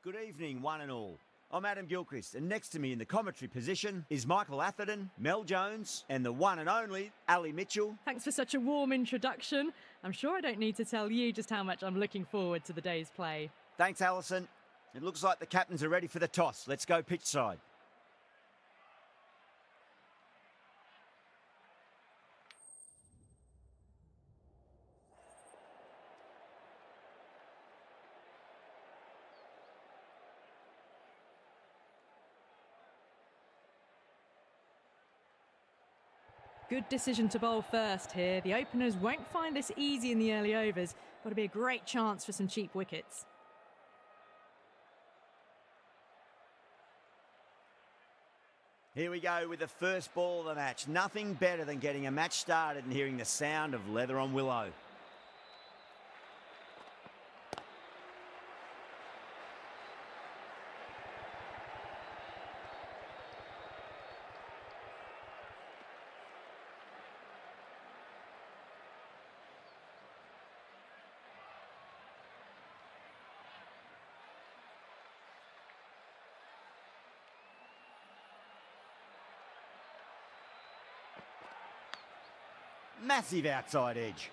Good evening, one and all. I'm Adam Gilchrist, and next to me in the commentary position is Michael Atherton, Mel Jones, and the one and only Ali Mitchell. Thanks for such a warm introduction. I'm sure I don't need to tell you just how much I'm looking forward to the day's play. Thanks, Alison. It looks like the captains are ready for the toss. Let's go pitch side. Good decision to bowl first here. The openers won't find this easy in the early overs. Got to be a great chance for some cheap wickets. Here we go with the first ball of the match. Nothing better than getting a match started and hearing the sound of leather on willow. Massive outside edge.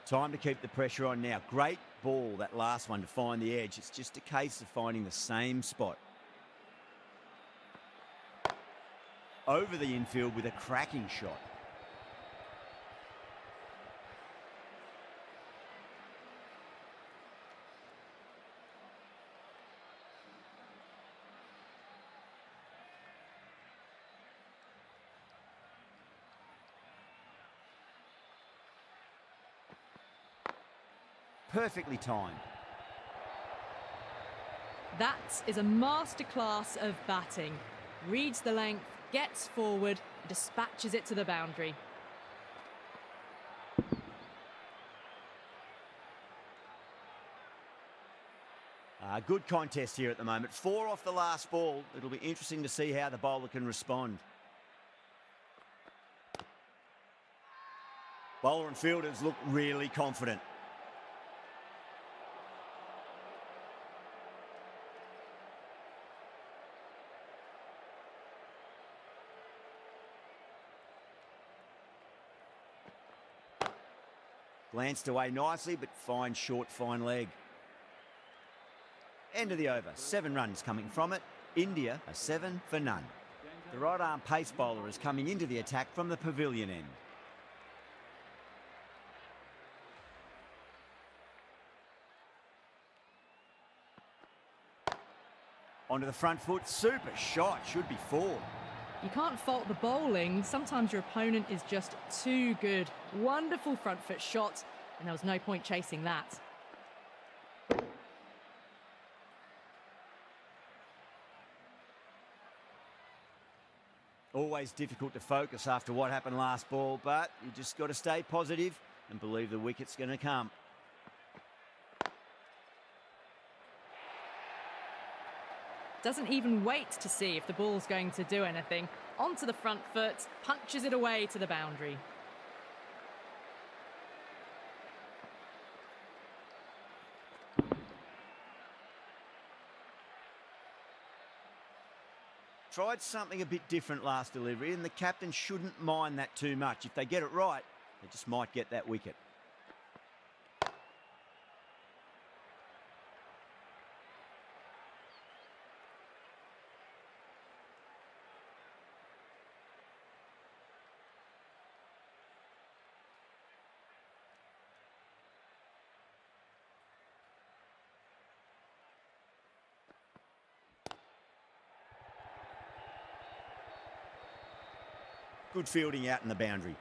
Time to keep the pressure on now. Great ball, that last one, to find the edge. It's just a case of finding the same spot. Over the infield with a cracking shot. Perfectly timed. That is a masterclass of batting. Reads the length, gets forward, dispatches it to the boundary. Good contest here at the moment. 4 off the last ball. It'll be interesting to see how the bowler can respond. Bowler and fielders look really confident. Glanced away nicely, but fine short, fine leg. End of the over. 7 runs coming from it. India a 7 for none. The right arm pace bowler is coming into the attack from the pavilion end. Onto the front foot. Super shot. Should be 4. You can't fault the bowling. Sometimes your opponent is just too good. Wonderful front foot shot, and there was no point chasing that. Always difficult to focus after what happened last ball, but you just got to stay positive and believe the wicket's going to come. Doesn't even wait to see if the ball's going to do anything. Onto the front foot, punches it away to the boundary. Tried something a bit different last delivery, and the captain shouldn't mind that too much. If they get it right, they just might get that wicket. Good fielding out in the boundary.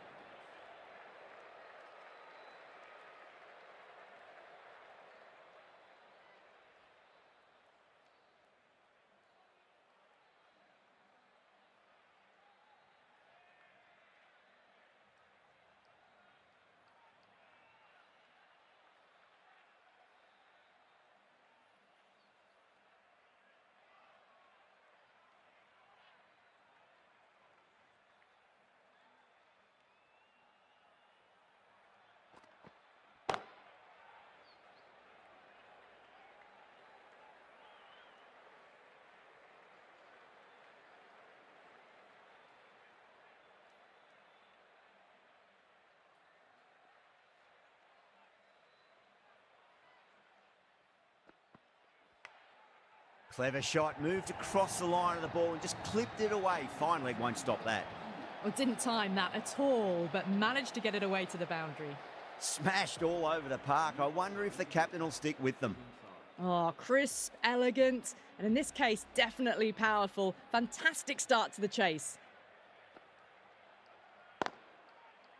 Clever shot, moved across the line of the ball and just clipped it away. Fine leg won't stop that. Well, didn't time that at all, but managed to get it away to the boundary. Smashed all over the park. I wonder if the captain will stick with them. Oh, crisp, elegant, and in this case, definitely powerful. Fantastic start to the chase.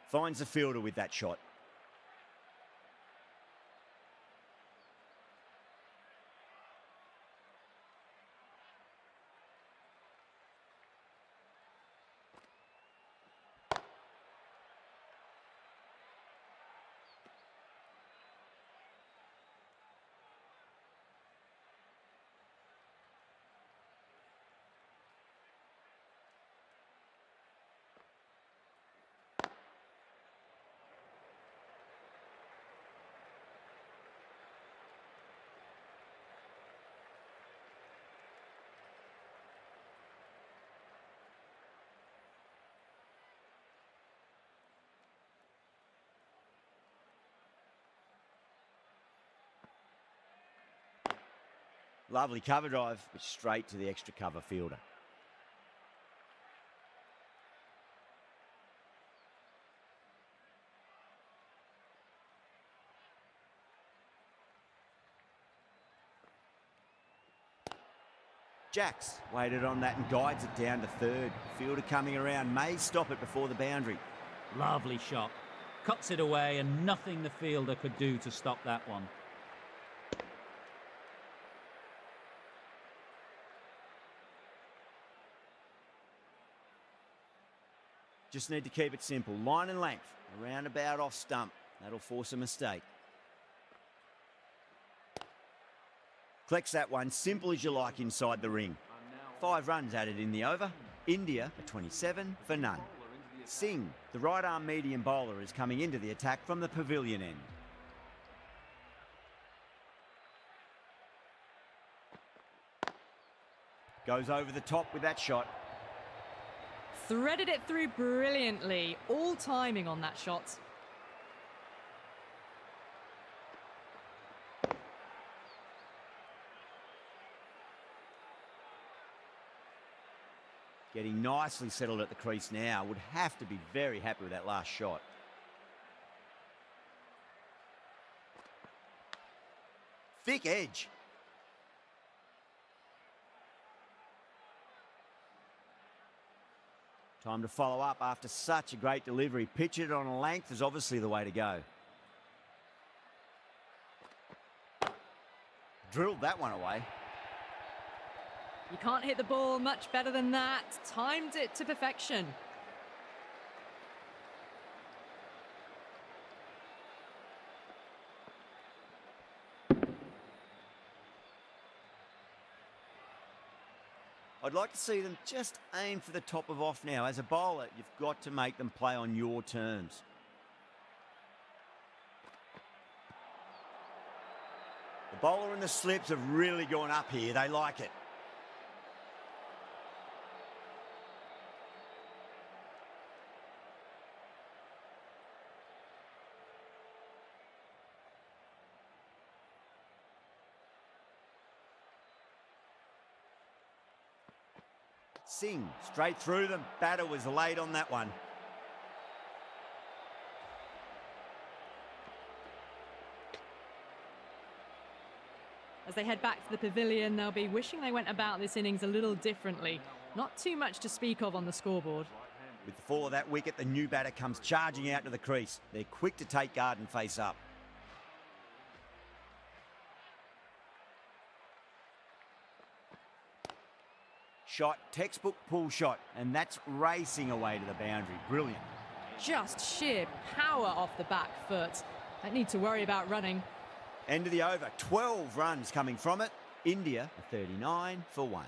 Finds the fielder with that shot. Lovely cover drive, but straight to the extra cover fielder. Jacks waited on that and guides it down to third. Fielder coming around, may stop it before the boundary. Lovely shot. Cuts it away and nothing the fielder could do to stop that one. Just need to keep it simple. Line and length, around about off stump. That'll force a mistake. Collects that one, simple as you like inside the ring. 5 runs added in the over. India are 27 for none. Singh, the right arm medium bowler, is coming into the attack from the pavilion end. Goes over the top with that shot. Threaded it through brilliantly. All timing on that shot. Getting nicely settled at the crease now. Would have to be very happy with that last shot. Thick edge. Time to follow up after such a great delivery. Pitch it on a length is obviously the way to go. Drilled that one away. You can't hit the ball much better than that. Timed it to perfection. I'd like to see them just aim for the top of off now. As a bowler, you've got to make them play on your terms. The bowler and the slips have really gone up here. They like it. Singh straight through them. Batter was late on that one. As they head back to the pavilion, they'll be wishing they went about this innings a little differently. Not too much to speak of on the scoreboard. With the fall of that wicket, the new batter comes charging out to the crease. They're quick to take guard and face up. Shot, textbook pull shot, and that's racing away to the boundary. Brilliant. Just sheer power off the back foot. Don't need to worry about running. End of the over. 12 runs coming from it. India are 39 for 1.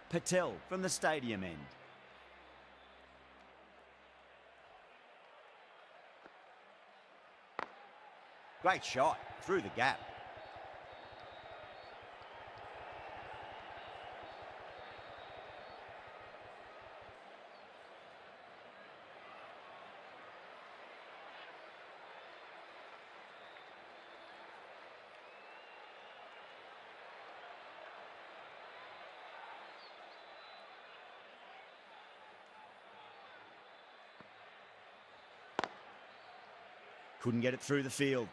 Patel from the stadium end. Great shot through the gap. couldn't get it through the field.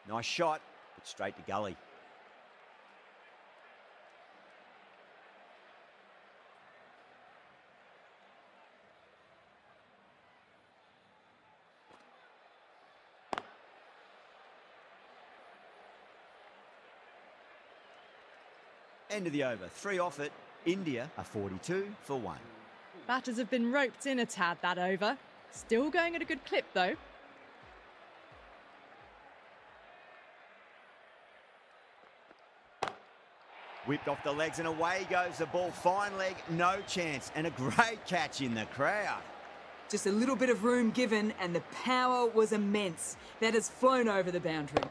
Nice shot, but straight to gully. End of the over. 3 off it. India are 42 for 1. Batters have been roped in a tad that over. Still going at a good clip though. Whipped off the legs and away goes the ball. Fine leg, no chance. And a great catch in the crowd. Just a little bit of room given and the power was immense. That has flown over the boundary.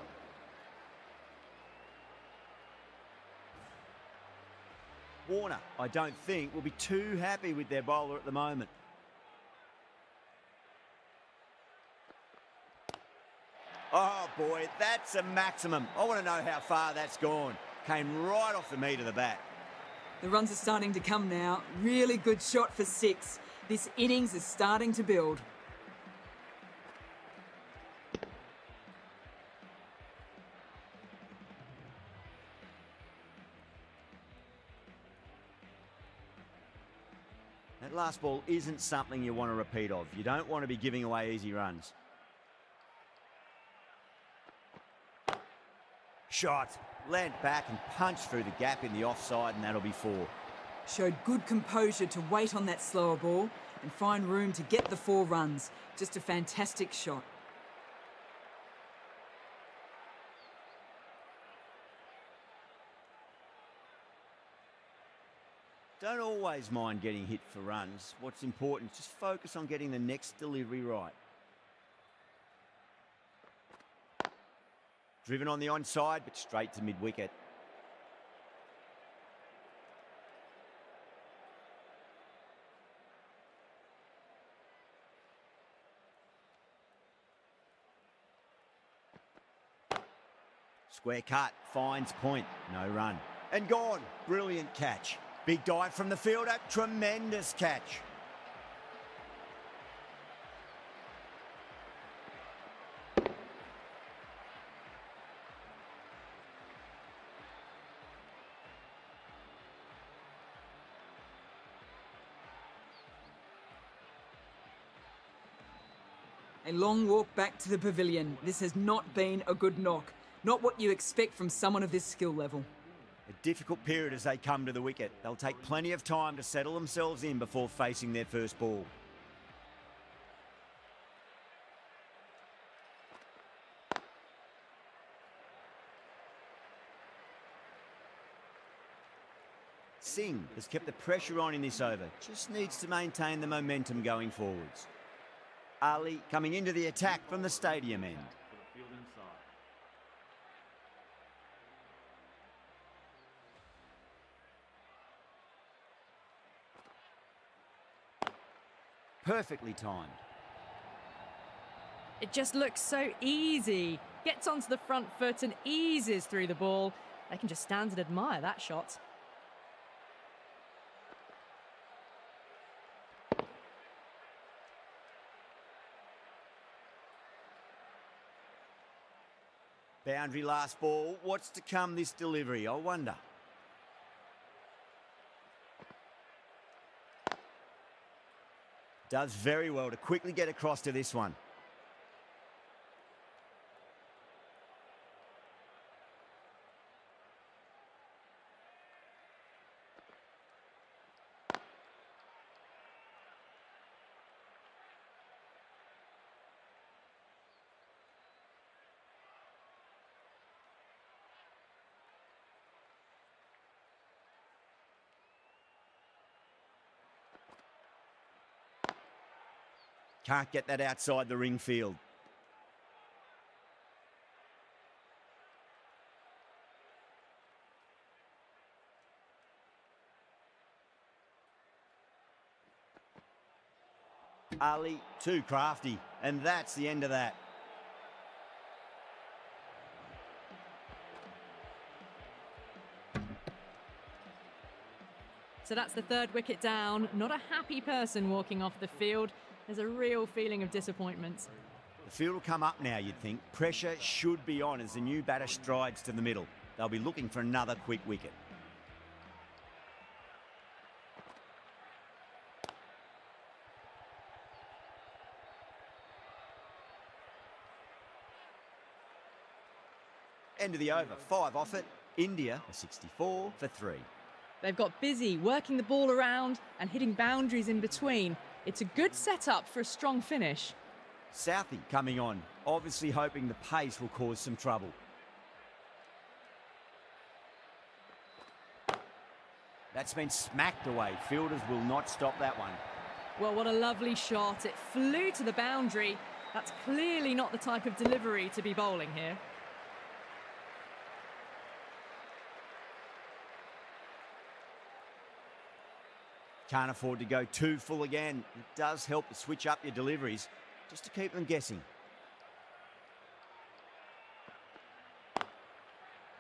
Warner, I don't think, will be too happy with their bowler at the moment. Oh boy, that's a maximum. I want to know how far that's gone. Came right off the meat of the bat. The runs are starting to come now. Really good shot for 6. This innings is starting to build. That last ball isn't something you want to repeat of. You don't want to be giving away easy runs. Shot. Land back and punch through the gap in the offside, and that'll be 4. Showed good composure to wait on that slower ball and find room to get the 4 runs. Just a fantastic shot. Don't always mind getting hit for runs. What's important is just focus on getting the next delivery right. Driven on the onside, but straight to mid-wicket. Square cut, finds point, no run. And gone, brilliant catch. Big dive from the fielder, tremendous catch. A long walk back to the pavilion. This has not been a good knock. Not what you expect from someone of this skill level. A difficult period as they come to the wicket. They'll take plenty of time to settle themselves in before facing their first ball. Singh has kept the pressure on in this over. Just needs to maintain the momentum going forwards. Ali coming into the attack from the stadium end. Perfectly timed. It just looks so easy. Gets onto the front foot and eases through the ball. They can just stand and admire that shot. Boundary last ball. What's to come this delivery, I wonder? Does very well to quickly get across to this one. Can't get that outside the ring field. Ali too crafty, and that's the end of that. So that's the third wicket down. Not a happy person walking off the field. There's a real feeling of disappointment. The field will come up now, you'd think. Pressure should be on as the new batter strides to the middle. They'll be looking for another quick wicket. End of the over, 5 off it. India a 64 for 3. They've got busy working the ball around and hitting boundaries in between. It's a good setup for a strong finish. Southey coming on, obviously hoping the pace will cause some trouble. That's been smacked away. Fielders will not stop that one. Well, what a lovely shot. It flew to the boundary. That's clearly not the type of delivery to be bowling here. Can't afford to go too full again. It does help to switch up your deliveries, just to keep them guessing.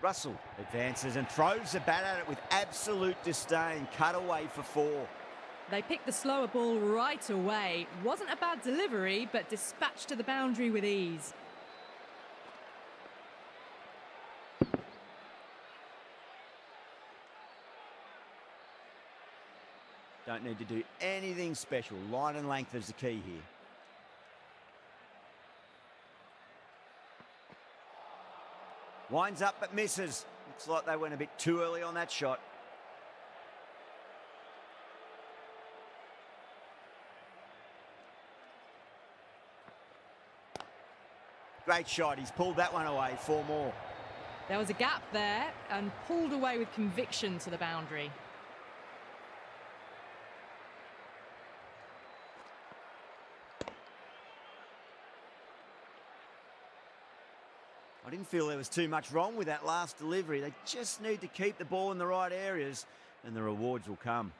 Russell advances and throws the bat at it with absolute disdain. Cut away for 4. They picked the slower ball right away. Wasn't a bad delivery, but dispatched to the boundary with ease. Don't need to do anything special. Line and length is the key here. Winds up but misses. Looks like they went a bit too early on that shot. Great shot. He's pulled that one away. 4 more. There was a gap there and pulled away with conviction to the boundary. I didn't feel there was too much wrong with that last delivery. They just need to keep the ball in the right areas and the rewards will come.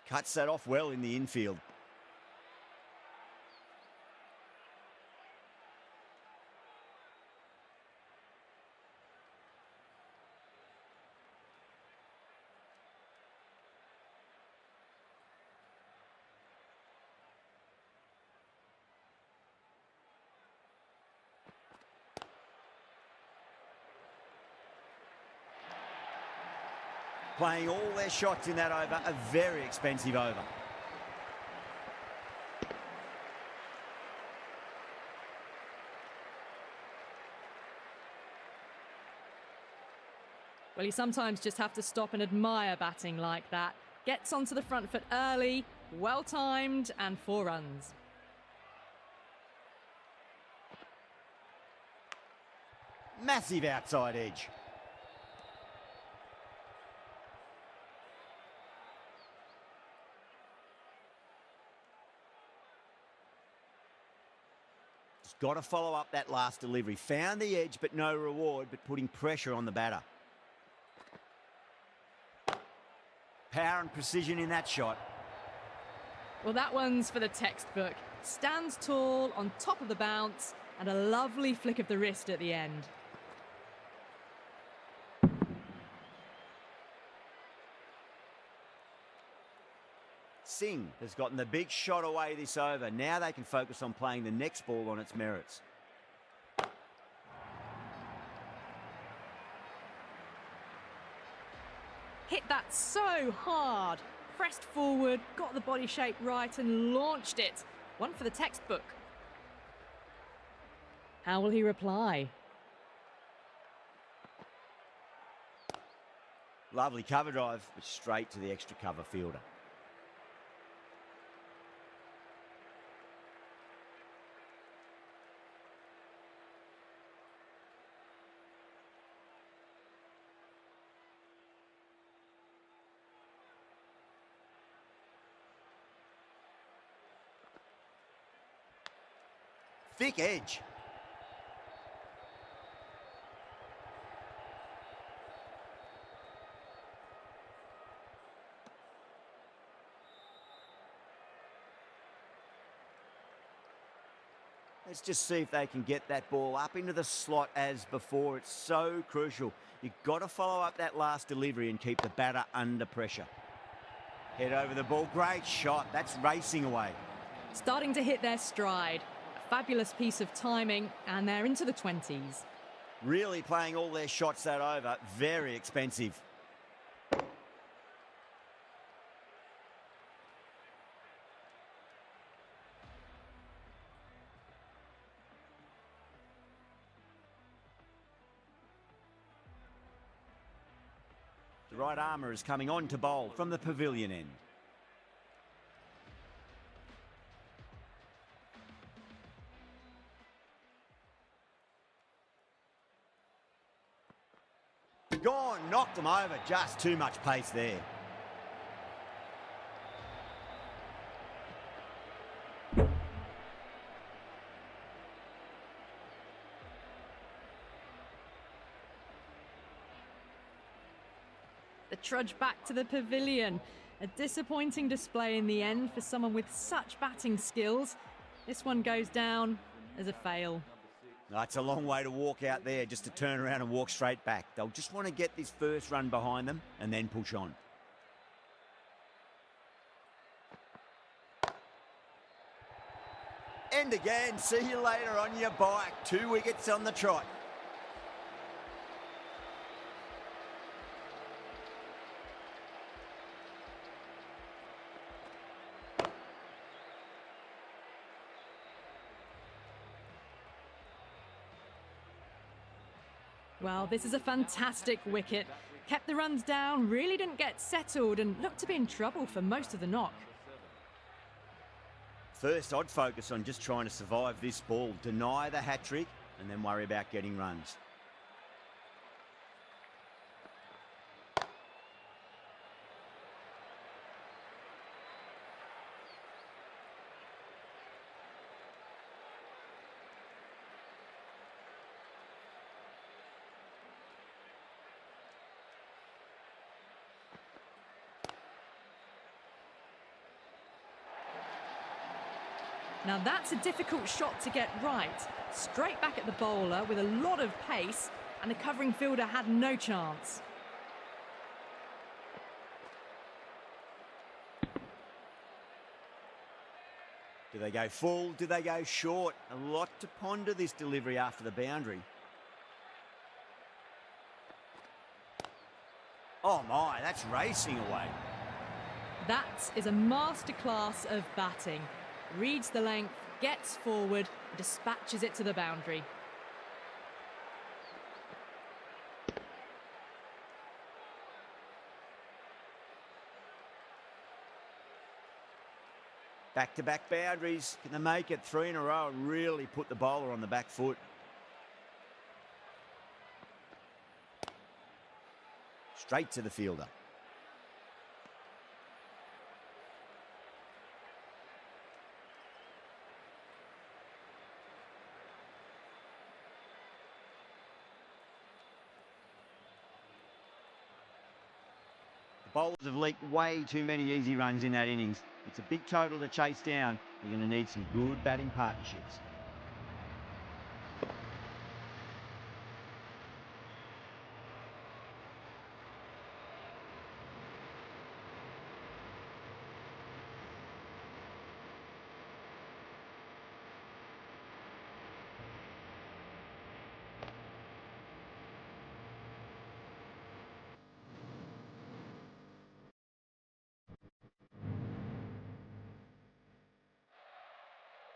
Cuts that off well in the infield. Playing all their shots in that over, a very expensive over. Well, you sometimes just have to stop and admire batting like that. Gets onto the front foot early, well-timed, and 4 runs. Massive outside edge. Got to follow up that last delivery. Found the edge, but no reward, but putting pressure on the batter. Power and precision in that shot. Well, that one's for the textbook. Stands tall on top of the bounce and a lovely flick of the wrist at the end. Singh has gotten the big shot away this over. Now they can focus on playing the next ball on its merits. Hit that so hard. Pressed forward, got the body shape right and launched it. One for the textbook. How will he reply? Lovely cover drive, but straight to the extra cover fielder. Thick edge. Let's just see if they can get that ball up into the slot as before. It's so crucial. You've got to follow up that last delivery and keep the batter under pressure. Head over the ball. Great shot. That's racing away. Starting to hit their stride. A fabulous piece of timing, and they're into the 20s. Really playing all their shots that over. Very expensive. The right armour is coming on to bowl from the pavilion end. Gone, knocked them over, just too much pace there. The trudge back to the pavilion. A disappointing display in the end for someone with such batting skills. This one goes down as a fail. It's a long way to walk out there just to turn around and walk straight back. They'll just want to get this first run behind them and then push on. And again, see you later on your bike. 2 wickets on the trot. Well, this is a fantastic wicket. Kept the runs down, really didn't get settled and looked to be in trouble for most of the knock. First, I'd focus on just trying to survive this ball, deny the hat-trick and then worry about getting runs. Now that's a difficult shot to get right. Straight back at the bowler with a lot of pace, and the covering fielder had no chance. Do they go full? Do they go short? A lot to ponder this delivery after the boundary. Oh my, that's racing away. That is a masterclass of batting. Reads the length, gets forward, dispatches it to the boundary. Back-to-back boundaries. Can they make it 3 in a row and really put the bowler on the back foot? Straight to the fielder. Bowlers have leaked way too many easy runs in that innings. It's a big total to chase down. You're going to need some good batting partnerships.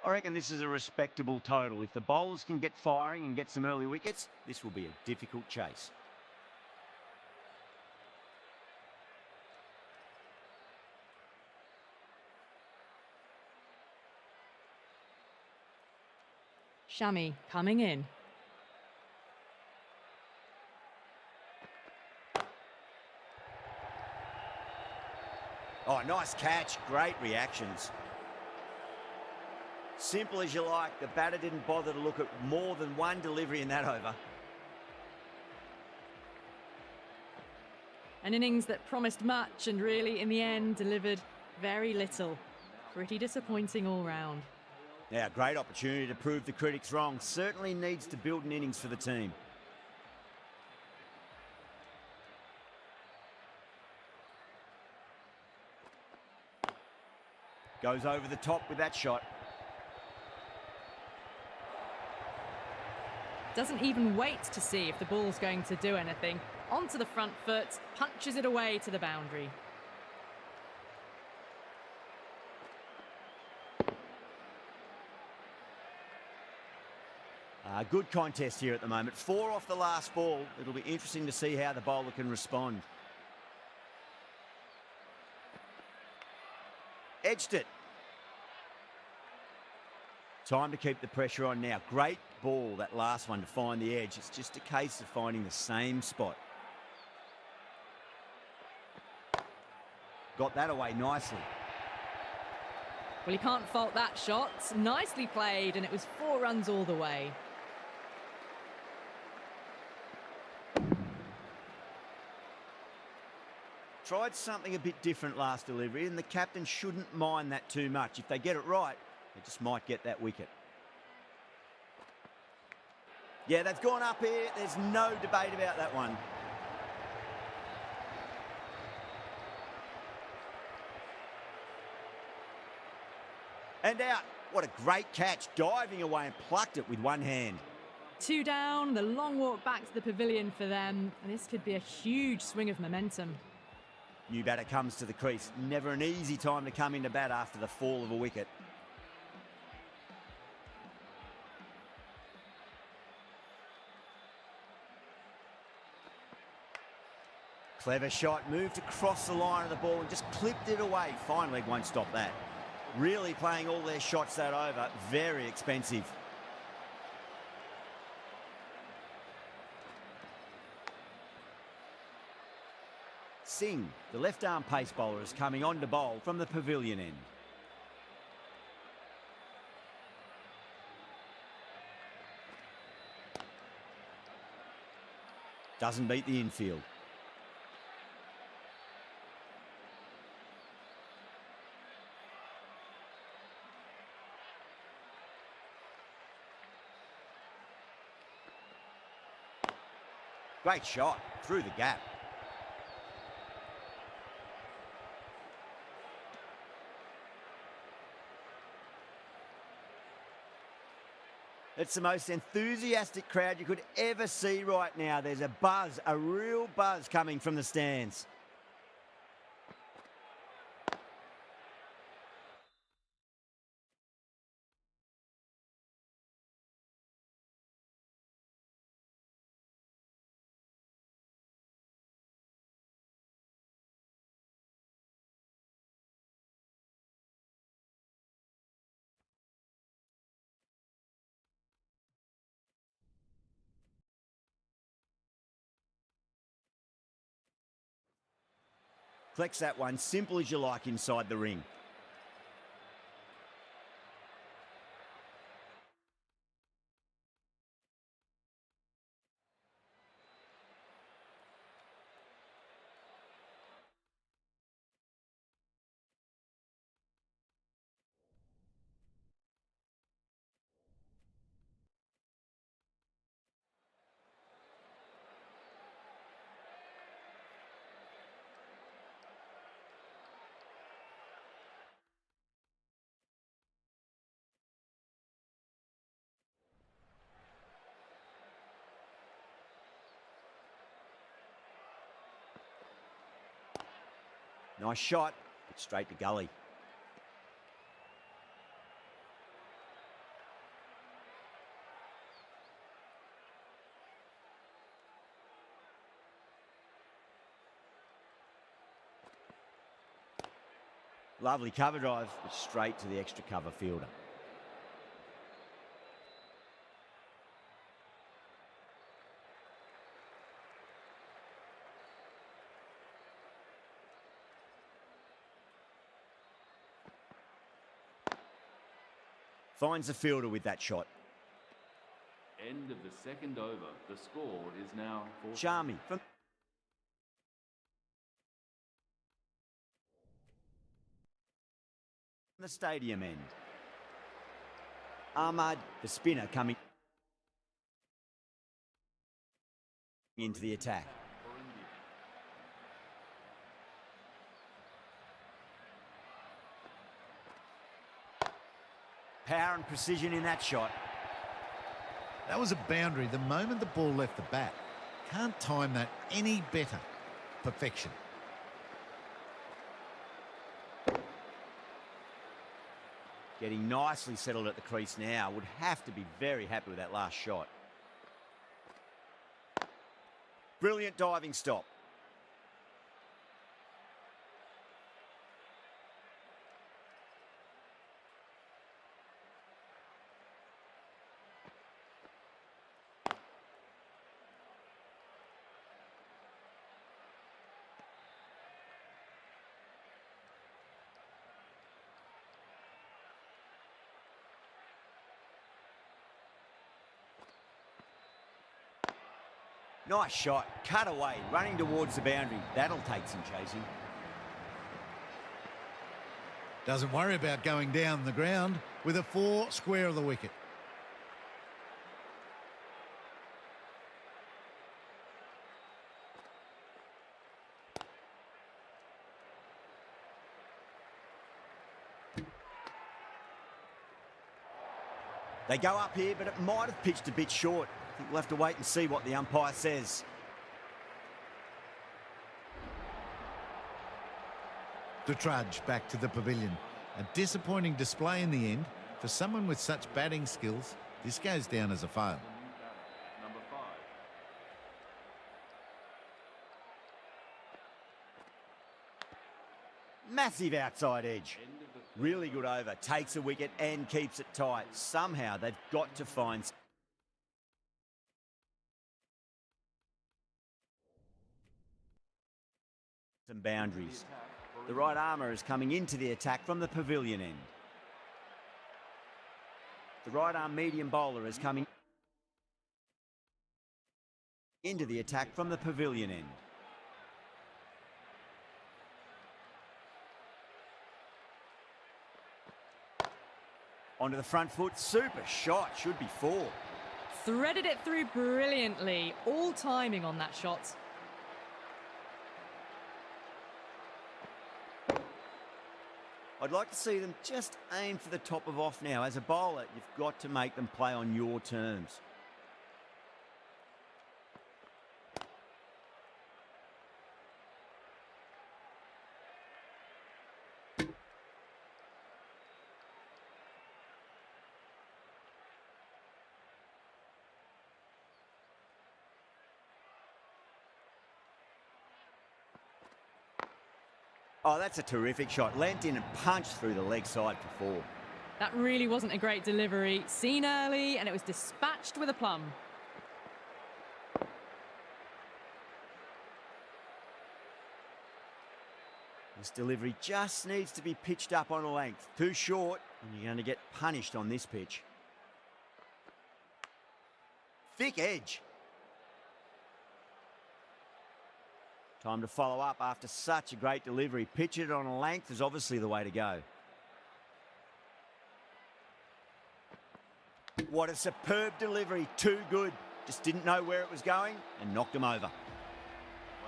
I reckon this is a respectable total. If the bowlers can get firing and get some early wickets, this will be a difficult chase. Shami coming in. Oh, nice catch. Great reactions. Simple as you like, the batter didn't bother to look at more than one delivery in that over. An innings that promised much and really, in the end, delivered very little. Pretty disappointing all round. Now, great opportunity to prove the critics wrong. Certainly needs to build an innings for the team. Goes over the top with that shot. Doesn't even wait to see if the ball's going to do anything. Onto the front foot, punches it away to the boundary. Good contest here at the moment. 4 off the last ball. It'll be interesting to see how the bowler can respond. Edged it. Time to keep the pressure on now. Great ball, that last one, to find the edge. It's just a case of finding the same spot. Got that away nicely. Well, you can't fault that shot. Nicely played, and it was 4 runs all the way. Tried something a bit different last delivery, and the captain shouldn't mind that too much. If they get it right, they just might get that wicket. Yeah, they've gone up here. There's no debate about that one. And out. What a great catch. Diving away and plucked it with one hand. 2 down, the long walk back to the pavilion for them. And this could be a huge swing of momentum. New batter comes to the crease. Never an easy time to come into bat after the fall of a wicket. Clever shot, moved across the line of the ball and just clipped it away. Fine leg won't stop that. Really playing all their shots that over. Very expensive. Singh, the left-arm pace bowler, is coming on to bowl from the pavilion end. Doesn't beat the infield. Great shot through the gap. It's the most enthusiastic crowd you could ever see right now. There's a buzz, a real buzz coming from the stands. Collects that one, simple as you like, inside the ring. Nice shot, but straight to gully. Lovely cover drive, but straight to the extra cover fielder. Finds the fielder with that shot. End of the second over. The score is now 4. ʀᴬ from the stadium end. Ahmad, the spinner, coming into the attack. Power and precision in that shot. That was a boundary the moment the ball left the bat. Can't time that any better. Perfection. Getting nicely settled at the crease now. Would have to be very happy with that last shot. Brilliant diving stop. Nice shot, cut away, running towards the boundary. That'll take some chasing. Doesn't worry about going down the ground with a 4 square of the wicket. They go up here, but it might have pitched a bit short. I think we'll have to wait and see what the umpire says. To trudge back to the pavilion. A disappointing display in the end. For someone with such batting skills, this goes down as a fail. Number 5. Massive outside edge. Really good over. Takes a wicket and keeps it tight. Somehow they've got to find some boundaries. The right armour is coming into the attack from the pavilion end. The right arm medium bowler is coming into the attack from the pavilion end. Onto the front foot, super shot, should be 4. Threaded it through brilliantly. All timing on that shot. I'd like to see them just aim for the top of off now. As a bowler, you've got to make them play on your terms. Oh, that's a terrific shot. Leant in and punched through the leg side for 4. That really wasn't a great delivery. Seen early, and it was dispatched with a plum. This delivery just needs to be pitched up on a length. Too short, and you're going to get punished on this pitch. Thick edge. Time to follow up after such a great delivery. Pitch it on a length is obviously the way to go. What a superb delivery. Too good. Just didn't know where it was going and knocked him over.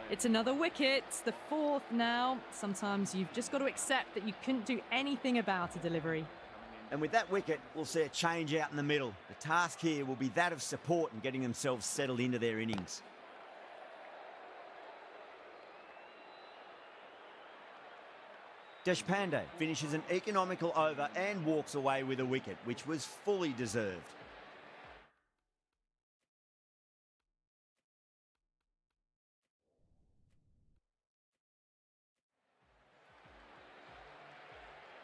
It's another wicket, the 4th now. Sometimes you've just got to accept that you couldn't do anything about a delivery. And with that wicket, we'll see a change out in the middle. The task here will be that of support and getting themselves settled into their innings. Deshpande finishes an economical over and walks away with a wicket, which was fully deserved.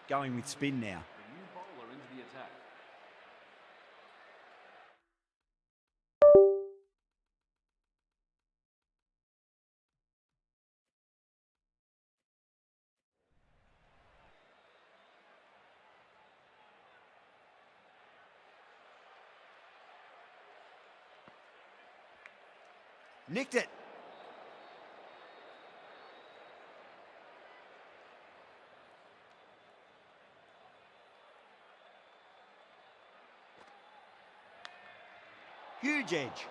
Going with spin now. The new bowler into the attack. Nicked it. Huge edge.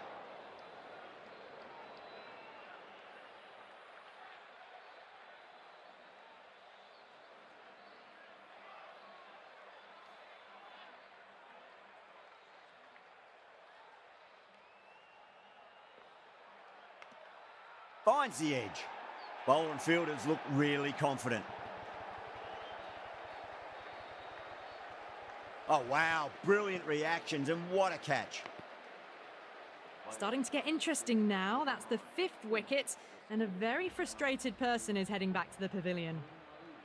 Finds the edge. Bowler and fielders look really confident. Oh, wow. Brilliant reactions, and what a catch. Starting to get interesting now. That's the 5th wicket, and a very frustrated person is heading back to the pavilion.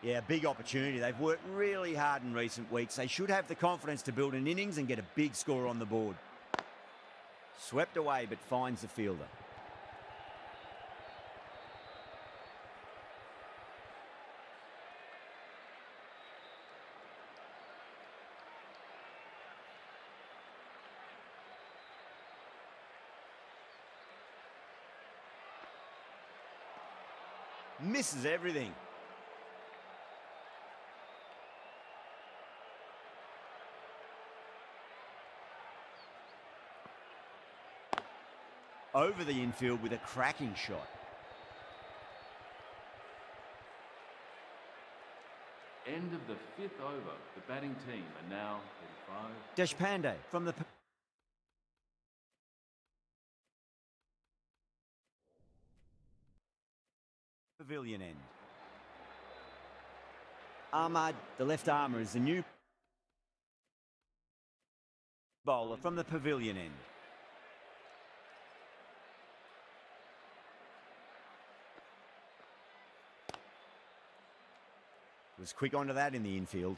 Yeah, big opportunity. They've worked really hard in recent weeks. They should have the confidence to build an innings and get a big score on the board. Swept away, but finds the fielder. Misses everything. Over the infield with a cracking shot. End of the 5th over. The batting team are now 35. Deshpande from the pavilion end. Ahmad, the left armour, is the new bowler from the pavilion end. Was quick onto that in the infield.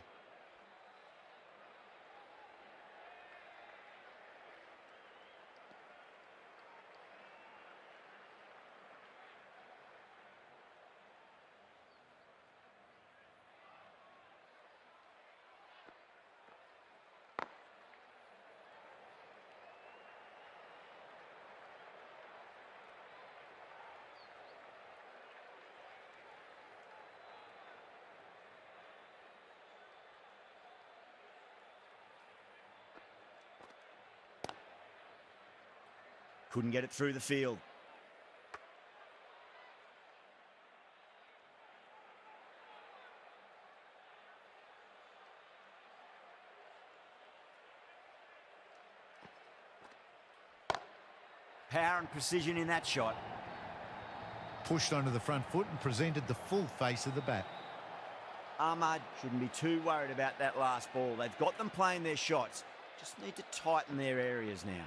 Couldn't get it through the field. Power and precision in that shot. Pushed onto the front foot and presented the full face of the bat. Ahmad shouldn't be too worried about that last ball. They've got them playing their shots. Just need to tighten their areas now.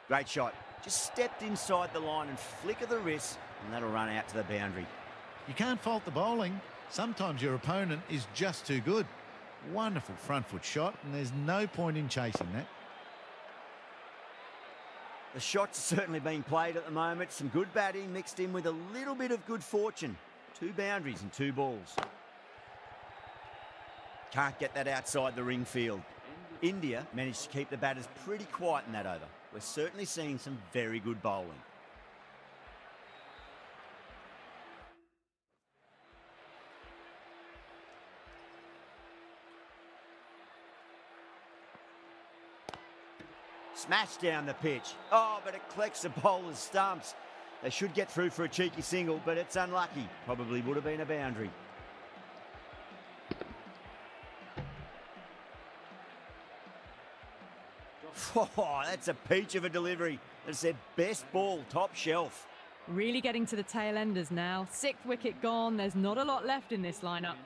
Great shot. Just stepped inside the line and flicker the wrist, and that'll run out to the boundary. You can't fault the bowling. Sometimes your opponent is just too good. Wonderful front foot shot, and there's no point in chasing that. The shots are certainly being played at the moment. Some good batting mixed in with a little bit of good fortune. 2 boundaries and 2 balls. Can't get that outside the ring field. India managed to keep the batters pretty quiet in that over. We're certainly seeing some very good bowling. Smashed down the pitch. Oh, but it collects the bowler's stumps. They should get through for a cheeky single, but it's unlucky. Probably would have been a boundary. Oh, that's a peach of a delivery. That's their best ball, top shelf. Really getting to the tail enders now. 6th wicket gone. There's not a lot left in this lineup.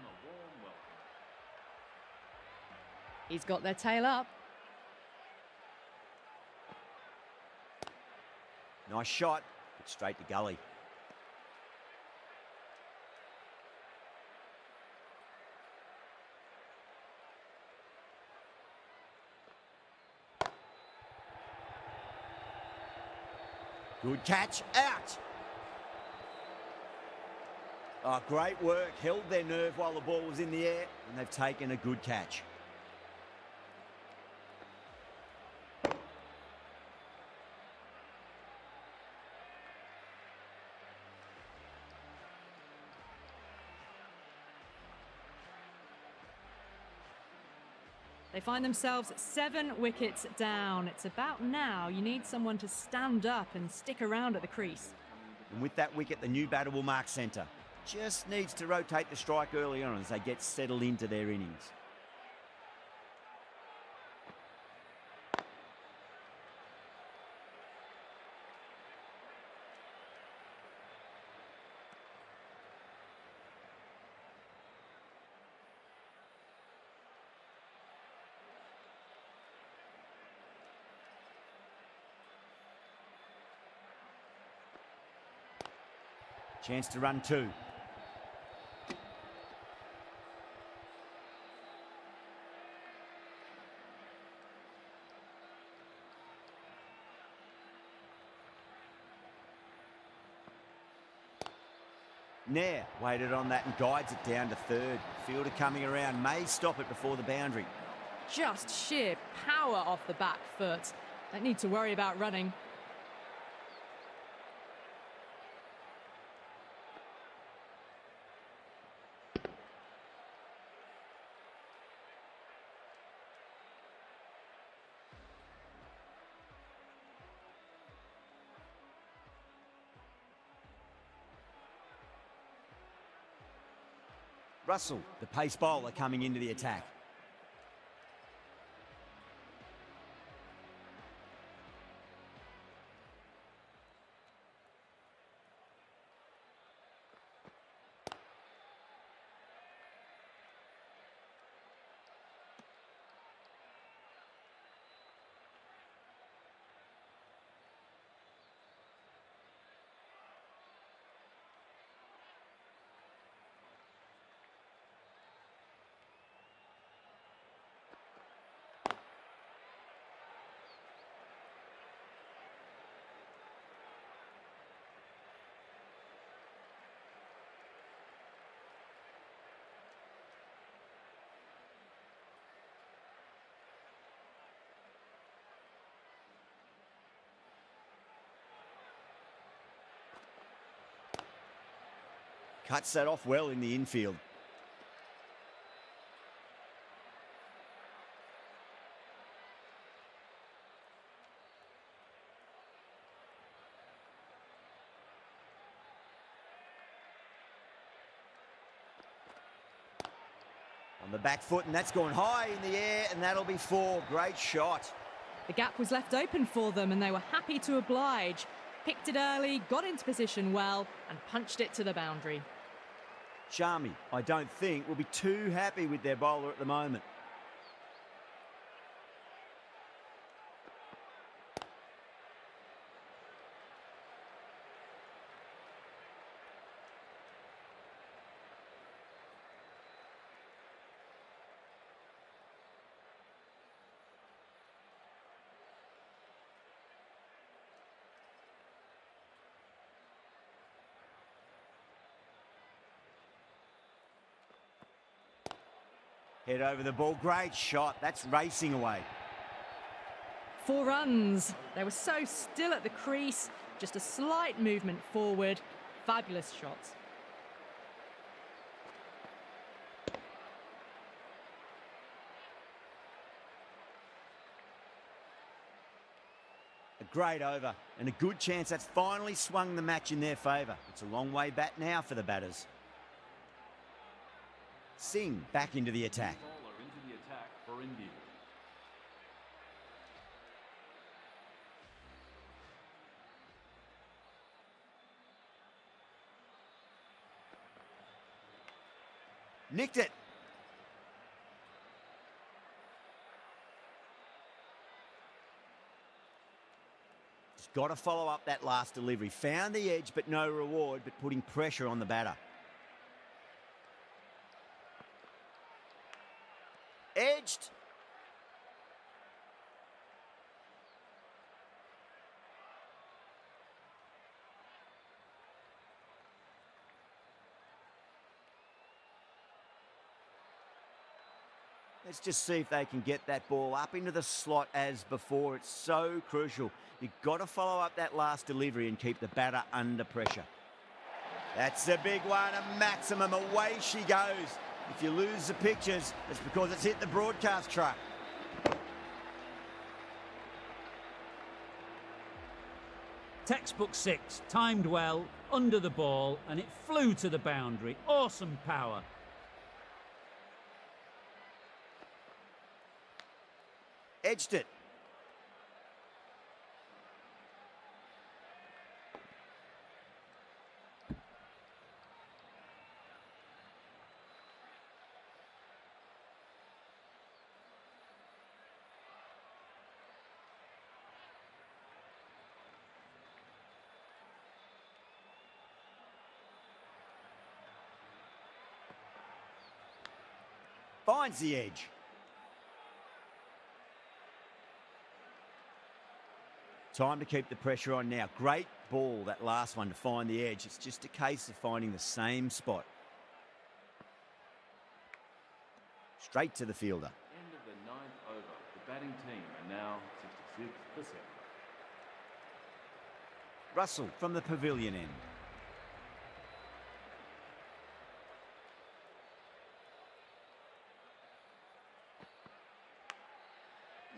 He's got their tail up. Nice shot, but straight to gully. Good catch, out. Oh, great work. Held their nerve while the ball was in the air, and they've taken a good catch. They find themselves 7 wickets down. It's about now you need someone to stand up and stick around at the crease. And with that wicket, the new batter will mark centre. Just needs to rotate the strike early on as they get settled into their innings. Chance to run 2. Nair waited on that and guides it down to third. Fielder coming around may stop it before the boundary. Just sheer power off the back foot. Don't need to worry about running. Russell, the pace bowler, coming into the attack. Cuts that off well in the infield. On the back foot, and that's gone high in the air, and that'll be 4. Great shot. The gap was left open for them, and they were happy to oblige. Picked it early, got into position well, and punched it to the boundary. Sharmi, I don't think, will be too happy with their bowler at the moment. Head over the ball, great shot. That's racing away. 4 runs. They were so still at the crease. Just a slight movement forward. Fabulous shots. A great over and a good chance that's finally swung the match in their favour. It's a long way back now for the batters. Singh back into the attack. Bowler into the attack for India. Nicked it. He's got to follow up that last delivery. Found the edge, but no reward, but putting pressure on the batter. Edged. Let's just see if they can get that ball up into the slot as before. It's so crucial. You've got to follow up that last delivery and keep the batter under pressure. That's a big one, a maximum. Away she goes. If you lose the pictures, it's because it's hit the broadcast truck. Textbook six, timed well, under the ball, and it flew to the boundary. Awesome power. Edged it. Finds the edge. Time to keep the pressure on now. Great ball, that last one, to find the edge. It's just a case of finding the same spot. Straight to the fielder. End of the 9th over. The batting team are now 66%. Russell from the pavilion end.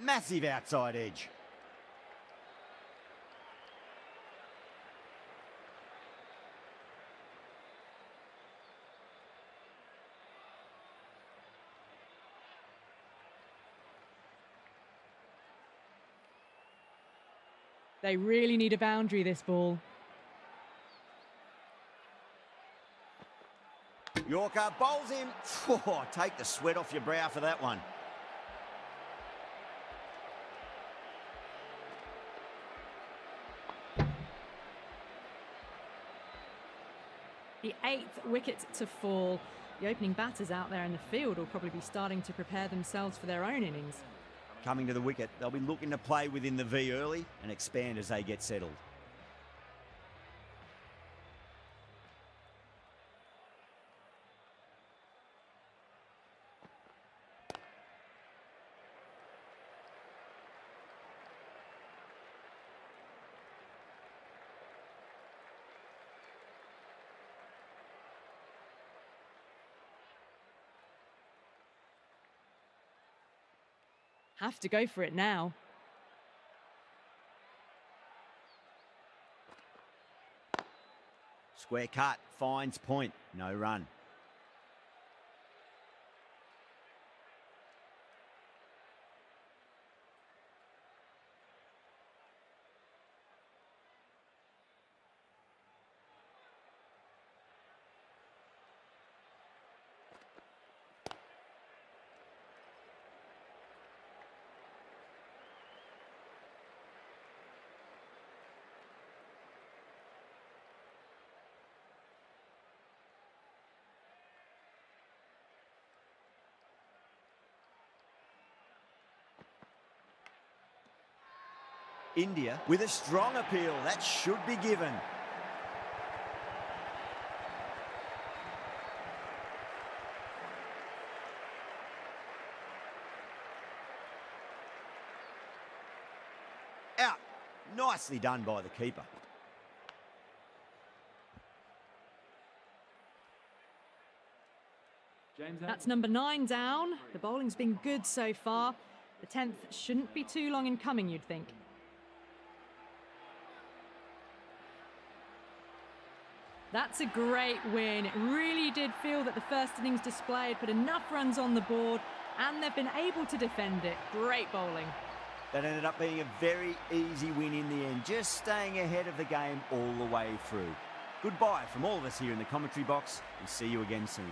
Massive outside edge. They really need a boundary, this ball. Yorker bowls him. Oh, take the sweat off your brow for that one. The 8th wicket to fall. The opening batters out there in the field will probably be starting to prepare themselves for their own innings. Coming to the wicket, they'll be looking to play within the V early and expand as they get settled. Have to go for it now. Square cut, finds point, no run. India with a strong appeal. That should be given. Out. Nicely done by the keeper. That's number 9 down. The bowling's been good so far. The 10th shouldn't be too long in coming, you'd think. That's a great win. It really did feel that the first innings display had put enough runs on the board, and they've been able to defend it. Great bowling. That ended up being a very easy win in the end, just staying ahead of the game all the way through. Goodbye from all of us here in the commentary box, and see you again soon.